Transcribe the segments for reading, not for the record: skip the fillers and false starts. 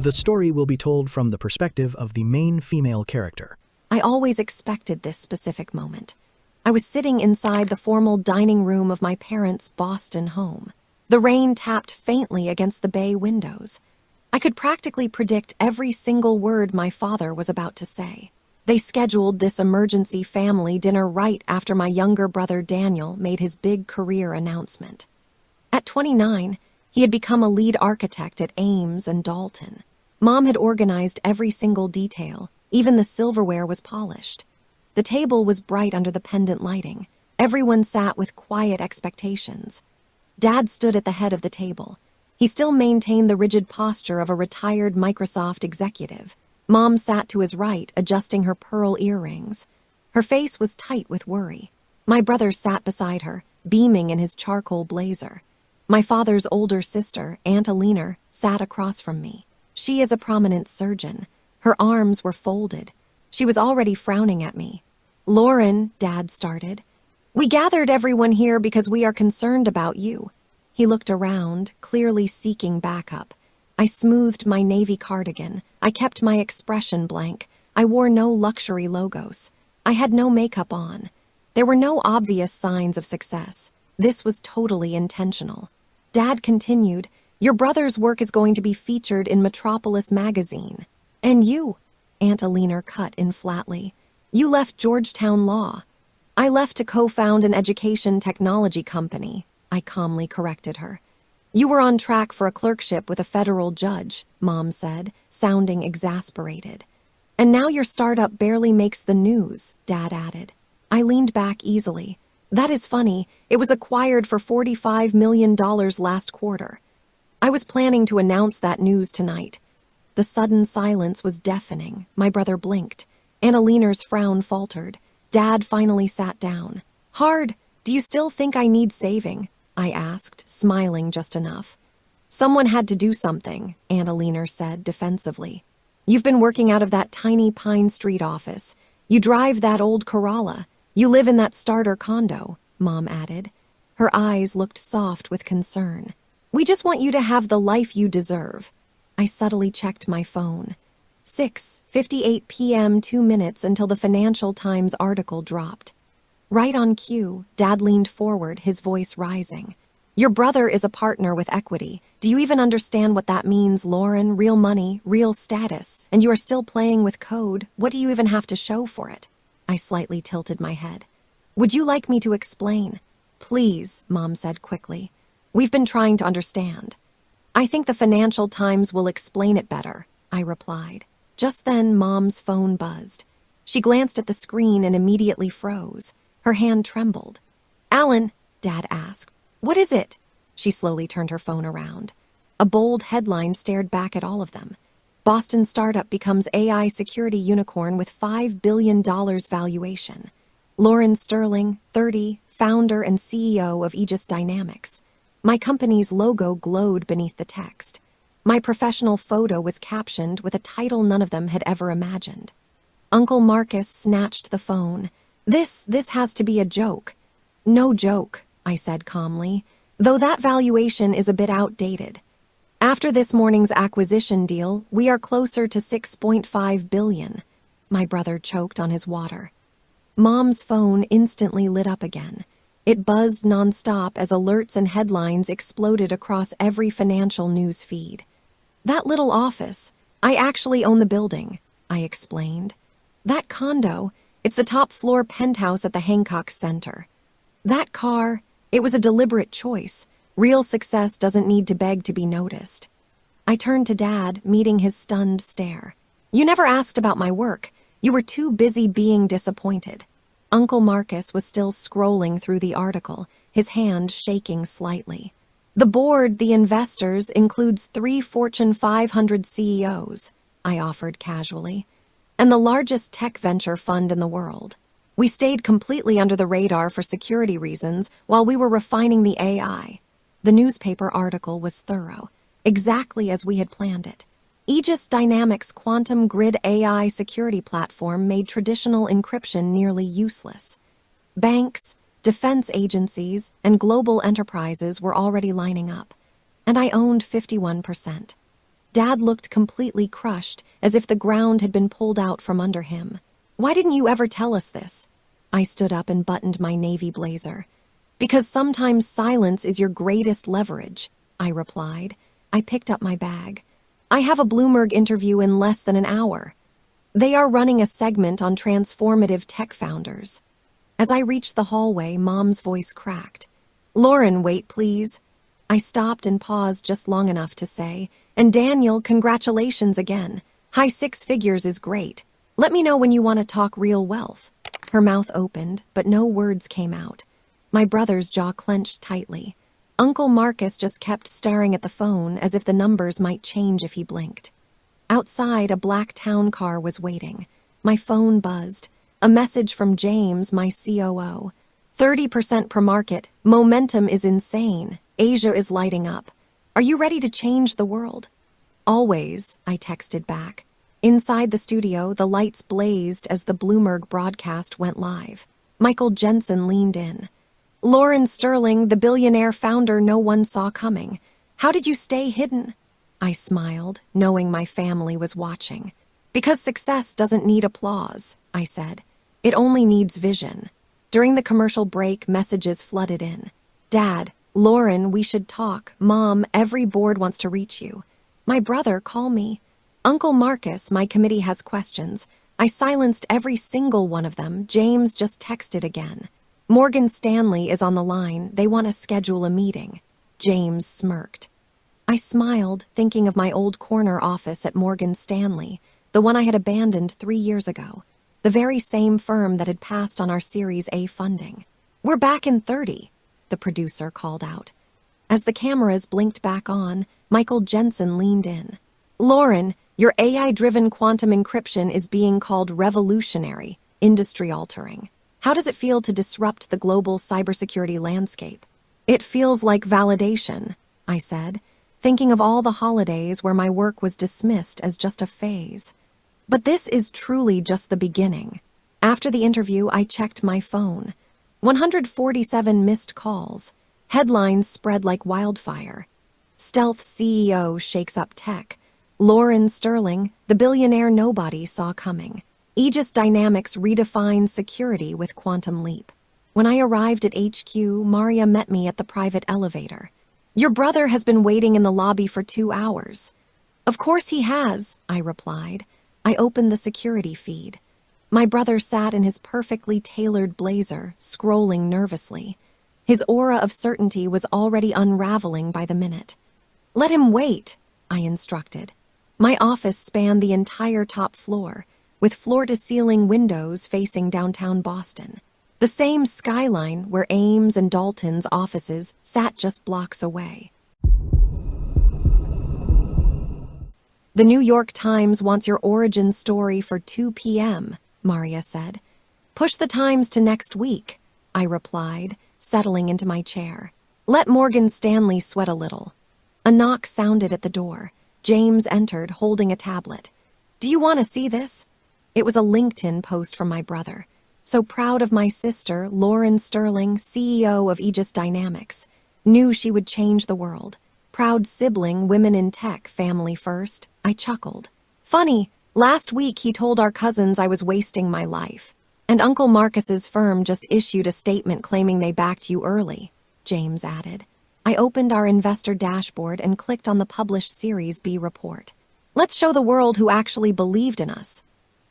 The story will be told from the perspective of the main female character. I always expected this specific moment. I was sitting inside the formal dining room of my parents' Boston home. The rain tapped faintly against the bay windows. I could practically predict every single word my father was about to say. They scheduled this emergency family dinner right after my younger brother Daniel made his big career announcement. At 29, he had become a lead architect at Ames and Dalton. Mom had organized every single detail. Even the silverware was polished. The table was bright under the pendant lighting. Everyone sat with quiet expectations. Dad stood at the head of the table. He still maintained the rigid posture of a retired Microsoft executive. Mom sat to his right, adjusting her pearl earrings. Her face was tight with worry. My brother sat beside her, beaming in his charcoal blazer. My father's older sister, Aunt Alina, sat across from me. She is a prominent surgeon. Her arms were folded. She was already frowning at me. "Lauren," Dad started. "We gathered everyone here because we are concerned about you." He looked around, clearly seeking backup. I smoothed my navy cardigan. I kept my expression blank. I wore no luxury logos. I had no makeup on. There were no obvious signs of success. This was totally intentional. Dad continued, "Your brother's work is going to be featured in Metropolis magazine. And you," Aunt Alina cut in flatly, "you left Georgetown Law." "I left to co-found an education technology company," I calmly corrected her. "You were on track for a clerkship with a federal judge," Mom said, sounding exasperated. "And now your startup barely makes the news," Dad added. I leaned back easily. "That is funny. It was acquired for $45 million last quarter. I was planning to announce that news tonight." The sudden silence was deafening. My brother blinked. Annalina's frown faltered. Dad finally sat down. "Hard, do you still think I need saving?" I asked, smiling just enough. "Someone had to do something," Annalina said defensively. "You've been working out of that tiny Pine Street office. You drive that old Corolla. You live in that starter condo," Mom added. Her eyes looked soft with concern. "We just want you to have the life you deserve." I subtly checked my phone. 6:58 p.m., 2 minutes until the Financial Times article dropped. Right on cue, Dad leaned forward, his voice rising. "Your brother is a partner with equity. Do you even understand what that means, Lauren? Real money, real status, and you are still playing with code. What do you even have to show for it?" I slightly tilted my head. "Would you like me to explain?" "Please," Mom said quickly. "We've been trying to understand." "I think the Financial Times will explain it better," I replied. Just then, Mom's phone buzzed. She glanced at the screen and immediately froze. Her hand trembled. "Alan," Dad asked, "what is it?" She slowly turned her phone around. A bold headline stared back at all of them. "Boston startup becomes AI security unicorn with $5 billion valuation. Lauren Sterling, 30, founder and CEO of Aegis Dynamics." My company's logo glowed beneath the text. My professional photo was captioned with a title none of them had ever imagined. Uncle Marcus snatched the phone. This has to be a joke." "No joke," I said calmly, "though that valuation is a bit outdated. After this morning's acquisition deal, we are closer to $6.5 billion. My brother choked on his water. Mom's phone instantly lit up again. It buzzed nonstop as alerts and headlines exploded across every financial news feed. "That little office, I actually own the building," I explained. "That condo, it's the top floor penthouse at the Hancock Center. That car, it was a deliberate choice. Real success doesn't need to beg to be noticed." I turned to Dad, meeting his stunned stare. "You never asked about my work. You were too busy being disappointed." Uncle Marcus was still scrolling through the article, his hand shaking slightly. "The board, the investors, includes 3 Fortune 500 CEOs, I offered casually, "and the largest tech venture fund in the world. We stayed completely under the radar for security reasons while we were refining the AI. The newspaper article was thorough, exactly as we had planned it. Aegis Dynamics' quantum grid AI security platform made traditional encryption nearly useless. Banks, defense agencies, and global enterprises were already lining up, and I owned 51%. Dad looked completely crushed, as if the ground had been pulled out from under him. "Why didn't you ever tell us this?" I stood up and buttoned my navy blazer. "Because sometimes silence is your greatest leverage," I replied. I picked up my bag. "I have a Bloomberg interview in less than an hour. They are running a segment on transformative tech founders." As I reached the hallway, Mom's voice cracked. "Lauren, wait, please." I stopped and paused just long enough to say, "And Daniel, congratulations again. High six figures is great. Let me know when you want to talk real wealth." Her mouth opened, but no words came out. My brother's jaw clenched tightly. Uncle Marcus just kept staring at the phone as if the numbers might change if he blinked. Outside, a black town car was waiting. My phone buzzed. A message from James, my COO. 30% per market. Momentum is insane. Asia is lighting up. Are you ready to change the world? Always, I texted back. Inside the studio, the lights blazed as the Bloomberg broadcast went live. Michael Jensen leaned in. "Lauren Sterling, the billionaire founder no one saw coming. How did you stay hidden?" I smiled, knowing my family was watching. "Because success doesn't need applause," I said. "It only needs vision." During the commercial break, messages flooded in. "Dad, Lauren, we should talk. Mom, every board wants to reach you." "My brother, call me." "Uncle Marcus, my committee has questions." I silenced every single one of them. James just texted again. "Morgan Stanley is on the line. They want to schedule a meeting." James smirked. I smiled, thinking of my old corner office at Morgan Stanley, the one I had abandoned 3 years ago, the very same firm that had passed on our Series A funding. "We're back in 30, the producer called out. As the cameras blinked back on, Michael Jensen leaned in. "Lauren, your AI-driven quantum encryption is being called revolutionary, industry-altering. How does it feel to disrupt the global cybersecurity landscape?" "It feels like validation," I said, thinking of all the holidays where my work was dismissed as just a phase. But this is truly just the beginning. After the interview, I checked my phone. 147 missed calls. Headlines spread like wildfire. Stealth CEO shakes up tech. Lauren Sterling, the billionaire nobody saw coming. Aegis Dynamics redefines security with quantum leap. When I arrived at HQ, Maria met me at the private elevator. "Your brother has been waiting in the lobby for 2 hours." "Of course he has," I replied. I opened the security feed. My brother sat in his perfectly tailored blazer, scrolling nervously. His aura of certainty was already unraveling by the minute. "Let him wait," I instructed. My office spanned the entire top floor, with floor-to-ceiling windows facing downtown Boston. The same skyline where Ames and Dalton's offices sat just blocks away. "The New York Times wants your origin story for 2 p.m., Maria said. "Push the Times to next week," I replied, settling into my chair. "Let Morgan Stanley sweat a little." A knock sounded at the door. James entered, holding a tablet. "Do you want to see this?" It was a LinkedIn post from my brother. So proud of my sister, Lauren Sterling, CEO of Aegis Dynamics. Knew she would change the world. Proud sibling, women in tech, family first. I chuckled. "Funny, last week he told our cousins I was wasting my life. And Uncle Marcus's firm just issued a statement claiming they backed you early," James added. I opened our investor dashboard and clicked on the published Series B report. "Let's show the world who actually believed in us."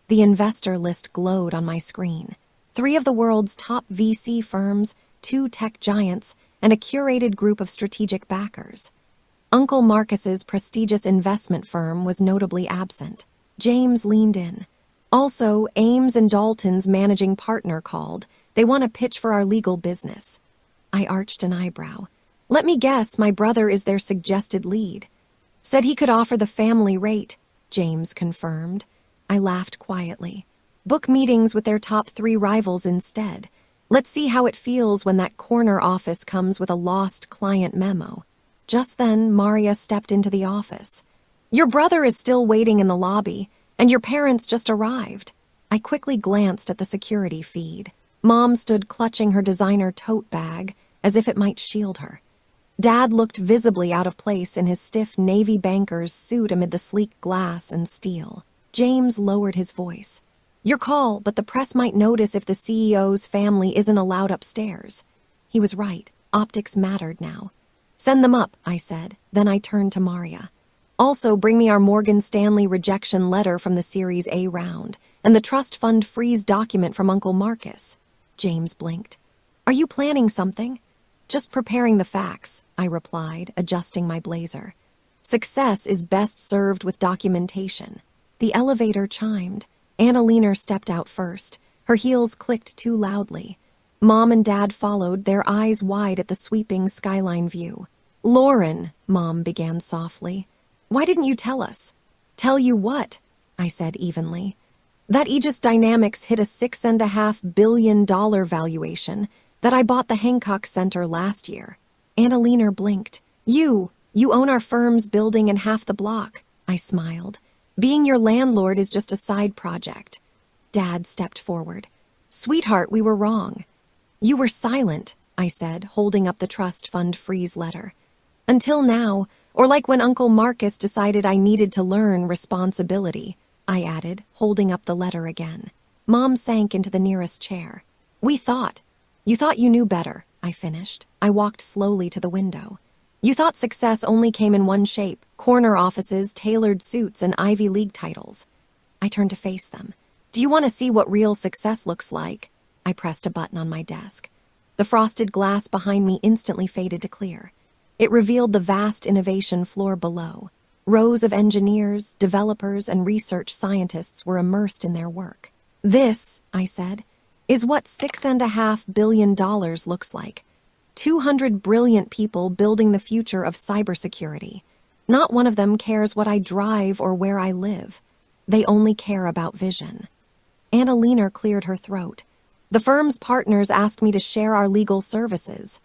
The investor list glowed on my screen. 3 of the world's top VC firms, 2 tech giants, and a curated group of strategic backers. Uncle Marcus's prestigious investment firm was notably absent. James leaned in. "Also, Ames and Dalton's managing partner called. They want to pitch for our legal business." I arched an eyebrow. "Let me guess, my brother is their suggested lead." "Said he could offer the family rate," James confirmed. I laughed quietly. "Book meetings with their top 3 rivals instead. Let's see how it feels when that corner office comes with a lost client memo." Just then, Maria stepped into the office. "Your brother is still waiting in the lobby, and your parents just arrived." I quickly glanced at the security feed. Mom stood clutching her designer tote bag, as if it might shield her. Dad looked visibly out of place in his stiff navy banker's suit amid the sleek glass and steel. James lowered his voice. Your call, but the press might notice if the CEO's family isn't allowed upstairs. He was right. Optics mattered now. Send them up, I said. Then I turned to Maria. Also, bring me our Morgan Stanley rejection letter from the Series A round and the trust fund freeze document from Uncle Marcus. James blinked. Are you planning something? Just preparing the facts, I replied, adjusting my blazer. Success is best served with documentation. The elevator chimed. Annalena stepped out first. Her heels clicked too loudly. Mom and Dad followed, their eyes wide at the sweeping skyline view. Lauren, Mom began softly. Why didn't you tell us? Tell you what? I said evenly. That Aegis Dynamics hit a $6.5 billion valuation, that I bought the Hancock Center last year. Annalena blinked. You own our firm's building and half the block, I smiled. Being your landlord is just a side project. Dad stepped forward. Sweetheart, we were wrong. You were silent, I said, holding up the trust fund freeze letter. Until now, or like when Uncle Marcus decided I needed to learn responsibility, I added, holding up the letter again. Mom sank into the nearest chair. You thought you knew better, I finished. I walked slowly to the window. You thought success only came in one shape, corner offices, tailored suits, and Ivy League titles. I turned to face them. Do you want to see what real success looks like? I pressed a button on my desk. The frosted glass behind me instantly faded to clear. It revealed the vast innovation floor below. Rows of engineers, developers, and research scientists were immersed in their work. This, I said, is what $6.5 billion looks like. 200 brilliant people building the future of cybersecurity. Not one of them cares what I drive or where I live. They only care about vision. Annalena cleared her throat. The firm's partners asked me to share our legal services.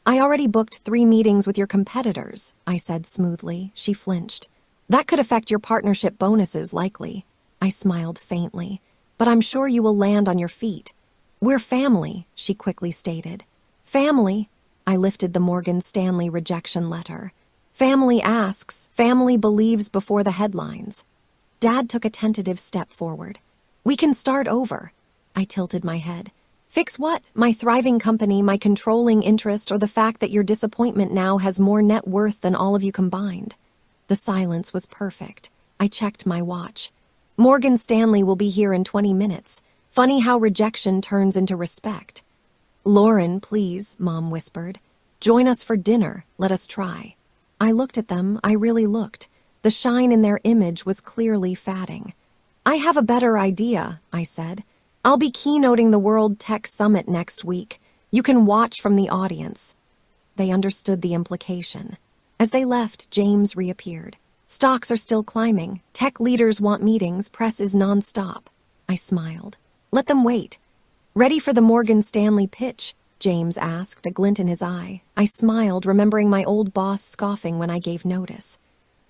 I already booked 3 meetings with your competitors, I said smoothly. She flinched. That could affect your partnership bonuses, likely. I smiled faintly. But I'm sure you will land on your feet. We're family, she quickly stated. Family? I lifted the Morgan Stanley rejection letter. Family asks, family believes before the headlines. Dad took a tentative step forward. We can start over. I tilted my head. Fix what? My thriving company, my controlling interest, or the fact that your disappointment now has more net worth than all of you combined? The silence was perfect. I checked my watch. Morgan Stanley will be here in 20 minutes. Funny how rejection turns into respect. Lauren, please, Mom whispered. Join us for dinner. Let us try. I looked at them. I really looked. The shine in their image was clearly fading. I have a better idea, I said. I'll be keynoting the World Tech Summit next week. You can watch from the audience. They understood the implication. As they left, James reappeared. Stocks are still climbing. Tech leaders want meetings. Press is nonstop. I smiled. Let them wait. Ready for the Morgan Stanley pitch? James asked, a glint in his eye. I smiled, remembering my old boss scoffing when I gave notice.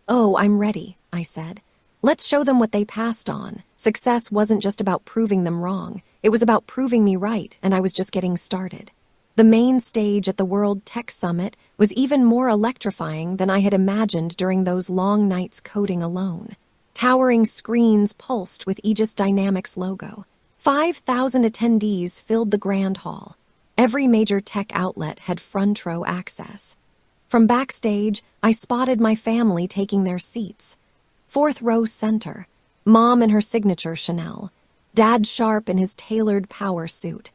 Oh, I'm ready, I said. Let's show them what they passed on. Success wasn't just about proving them wrong. It was about proving me right, and I was just getting started. The main stage at the World Tech Summit was even more electrifying than I had imagined during those long nights coding alone. Towering screens pulsed with Aegis Dynamics logo. 5,000 attendees filled the grand hall. Every major tech outlet had front row access. From backstage, I spotted my family taking their seats. 4th row center, Mom in her signature Chanel, Dad sharp in his tailored power suit.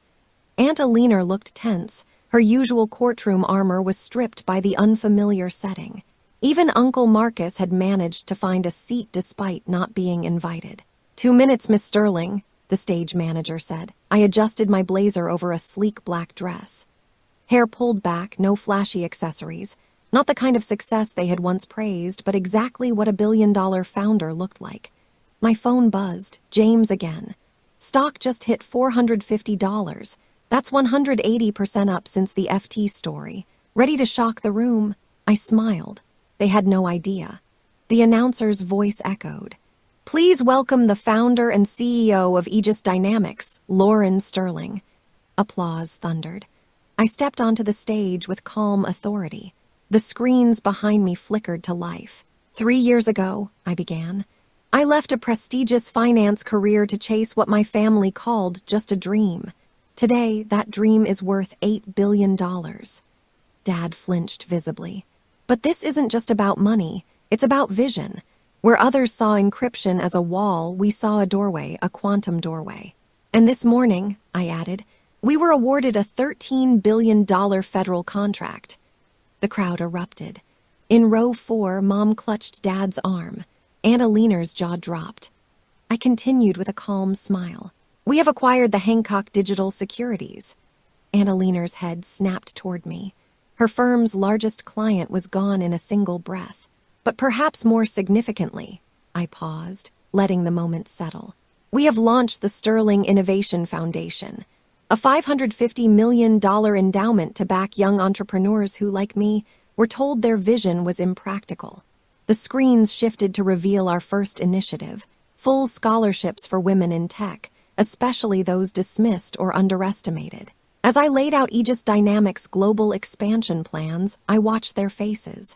Aunt Alina looked tense. Her usual courtroom armor was stripped by the unfamiliar setting. Even Uncle Marcus had managed to find a seat despite not being invited. 2 minutes, Miss Sterling, the stage manager said. I adjusted my blazer over a sleek black dress. Hair pulled back, no flashy accessories. Not the kind of success they had once praised, but exactly what a billion-dollar founder looked like. My phone buzzed. James again. Stock just hit $450. That's 180% up since the FT story. Ready to shock the room? I smiled. They had no idea. The announcer's voice echoed. Please welcome the founder and CEO of Aegis Dynamics, Lauren Sterling. Applause thundered. I stepped onto the stage with calm authority. The screens behind me flickered to life. 3 years ago, I began, I left a prestigious finance career to chase what my family called just a dream. Today, that dream is worth $8 billion. Dad flinched visibly. But this isn't just about money, it's about vision. Where others saw encryption as a wall, we saw a doorway, a quantum doorway. And this morning, I added, we were awarded a $13 billion federal contract. The crowd erupted. In row 4, Mom clutched Dad's arm. Aunt Alina's jaw dropped. I continued with a calm smile. We have acquired the Hancock Digital Securities. Aunt Alina's head snapped toward me. Her firm's largest client was gone in a single breath. But perhaps more significantly, I paused, letting the moment settle. We have launched the Sterling Innovation Foundation, a $550 million endowment to back young entrepreneurs who, like me, were told their vision was impractical. The screens shifted to reveal our first initiative, full scholarships for women in tech, especially those dismissed or underestimated. As I laid out Aegis Dynamics' global expansion plans, I watched their faces.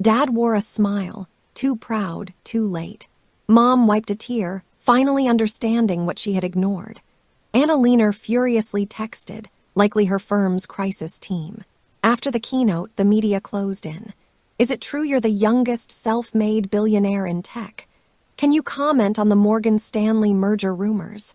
Dad wore a smile, too proud, too late. Mom wiped a tear, finally understanding what she had ignored. Aunt Alina furiously texted, likely her firm's crisis team. After the keynote, the media closed in. Is it true you're the youngest self-made billionaire in tech? Can you comment on the Morgan Stanley merger rumors?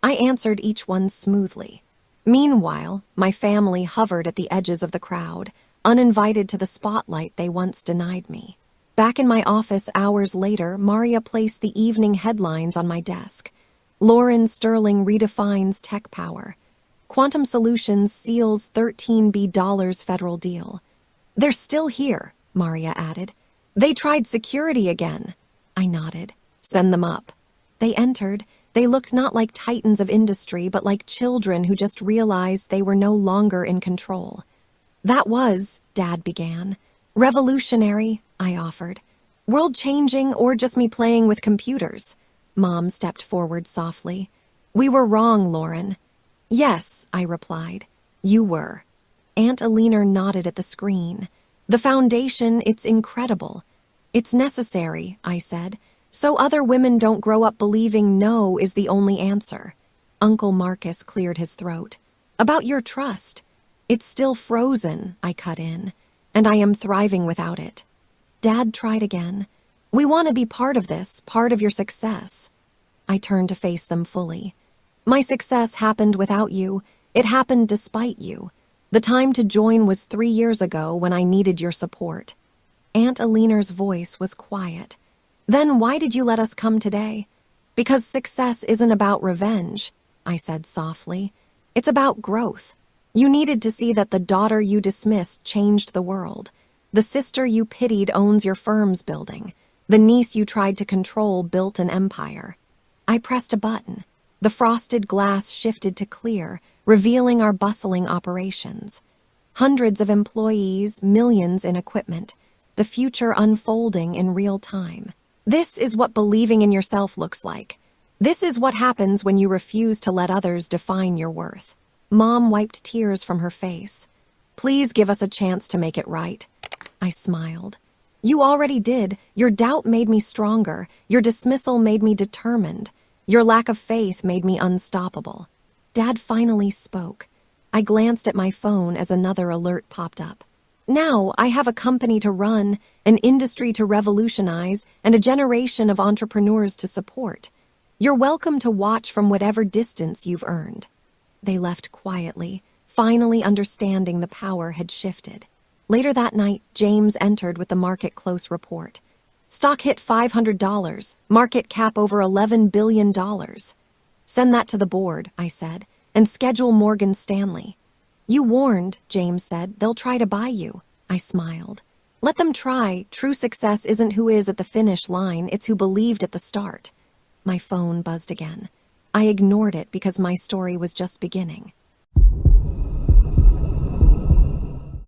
I answered each one smoothly. Meanwhile, my family hovered at the edges of the crowd, uninvited to the spotlight they once denied me. Back in my office hours later, Maria placed the evening headlines on my desk. Lauren Sterling redefines tech power. Quantum Solutions seals $13 billion federal deal. They're still here, Maria added. They tried security again. I nodded. Send them up. They entered. They looked not like titans of industry, but like children who just realized they were no longer in control. That was, Dad began. Revolutionary, I offered. World-changing or just me playing with computers? Mom stepped forward softly. We were wrong, Lauren. Yes, I replied. You were. Aunt Alina nodded at the screen. The foundation, it's incredible. It's necessary, I said, so other women don't grow up believing no is the only answer. Uncle Marcus cleared his throat. About your trust. It's still frozen, I cut in, and I am thriving without it. Dad tried again. We want to be part of this, part of your success. I turned to face them fully. My success happened without you. It happened despite you. The time to join was 3 years ago when I needed your support. Aunt Alina's voice was quiet. Then why did you let us come today? Because success isn't about revenge, I said softly. It's about growth. You needed to see that the daughter you dismissed changed the world. The sister you pitied owns your firm's building. The niece you tried to control built an empire. I pressed a button. The frosted glass shifted to clear, revealing our bustling operations. Hundreds of employees, millions in equipment, the future unfolding in real time. This is what believing in yourself looks like. This is what happens when you refuse to let others define your worth. Mom wiped tears from her face. Please give us a chance to make it right. I smiled. You already did. Your doubt made me stronger. Your dismissal made me determined. Your lack of faith made me unstoppable. Dad finally spoke. I glanced at my phone as another alert popped up. Now I have a company to run, an industry to revolutionize, and a generation of entrepreneurs to support. You're welcome to watch from whatever distance you've earned. They left quietly, finally understanding the power had shifted. Later that night, James entered with the market close report. Stock hit $500, market cap over $11 billion. Send that to the board, I said, and schedule Morgan Stanley. You warned, James said, they'll try to buy you. I smiled. Let them try. True success isn't who is at the finish line, it's who believed at the start. My phone buzzed again. I ignored it because my story was just beginning.